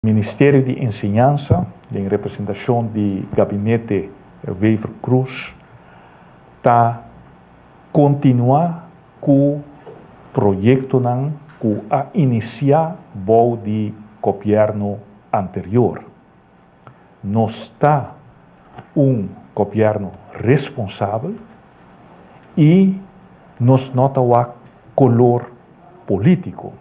Ministério de Enseñanza, em representação do gabinete Wever Cruz, está continuar com o projeto que a iniciar o governo anterior. Nós está governo responsável e nós não temos color político.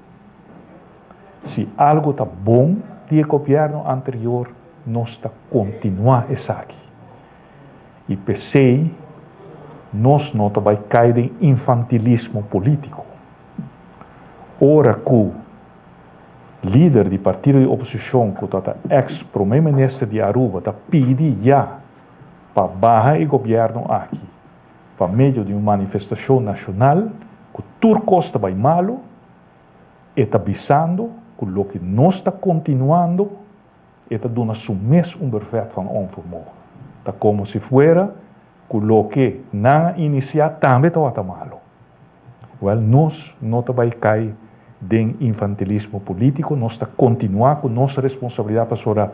Se algo está bom do governo anterior, nós está continuar isso aqui. E pensei, nós não vai cair em infantilismo político. Ora que o líder do partido de oposição, que é ex-primeiro-ministro de Aruba, está pedindo já para barrar o governo aqui, para meio de uma manifestação nacional, que tudo costa vai malo, e está avisando que o que nós está continuando, está dando um brevet van onvermogen. Está como se fuera que o que não iniciar também está malo. Well, nós não vai cair em infantilismo político, nós está continuar com nossa responsabilidade para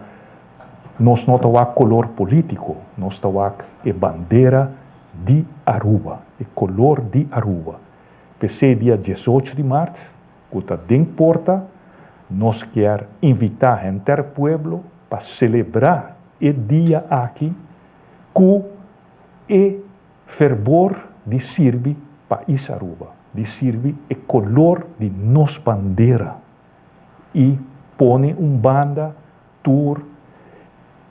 nós não temos color político, nós temos a bandeira de Aruba, o color de Aruba. Pensei dia 18 de março, que está dentro da porta, nós queremos invitar a inteiro pueblo para celebrar o dia aqui, com o fervor de servir para Aruba, de servir o color de nossa bandeira e põe banda tour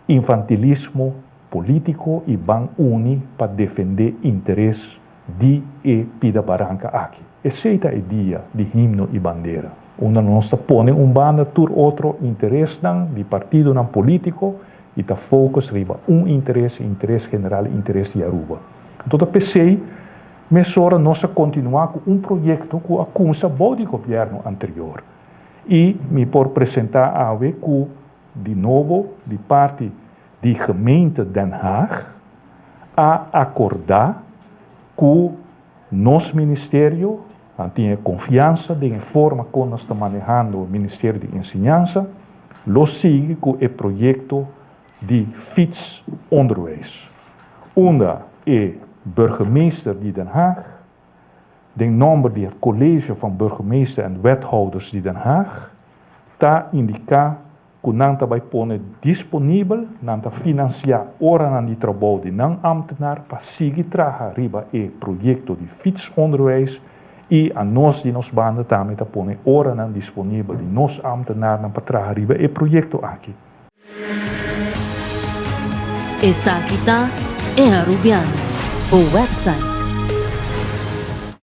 infantilismo político e van unir para defender interesse de Pida Barranca aqui. Esse é o dia de himno e bandeira. Onde nós põe banda tour outro interesse de partido político e está focus riba interesse general, interesse de Aruba. Então, pensei, mas agora nós continuar com projeto que acusa o governo anterior. E me por apresentar a ver que, de novo, de parte da gemeente Den Haag, a acordar que nosso ministério tem confiança da forma como nós estamos manejando o Ministério de Enseñanza, lo sigue com o projeto de fietsonderwijs. Onde o burgemeester de Den Haag, de nome do College van Burgemeester en Wethouders de Den Haag, está indicar que não vai pôr disponível, não está financiar hora de trabalho de não ambtenaar para seguir trabalhar riba o projeto de fietsonderwijs e a nós de nos banda também está pôr hora disponível de nos ambtenaar para trabalhar riba o projeto aqui. Essa aqui está é Arubiano, o website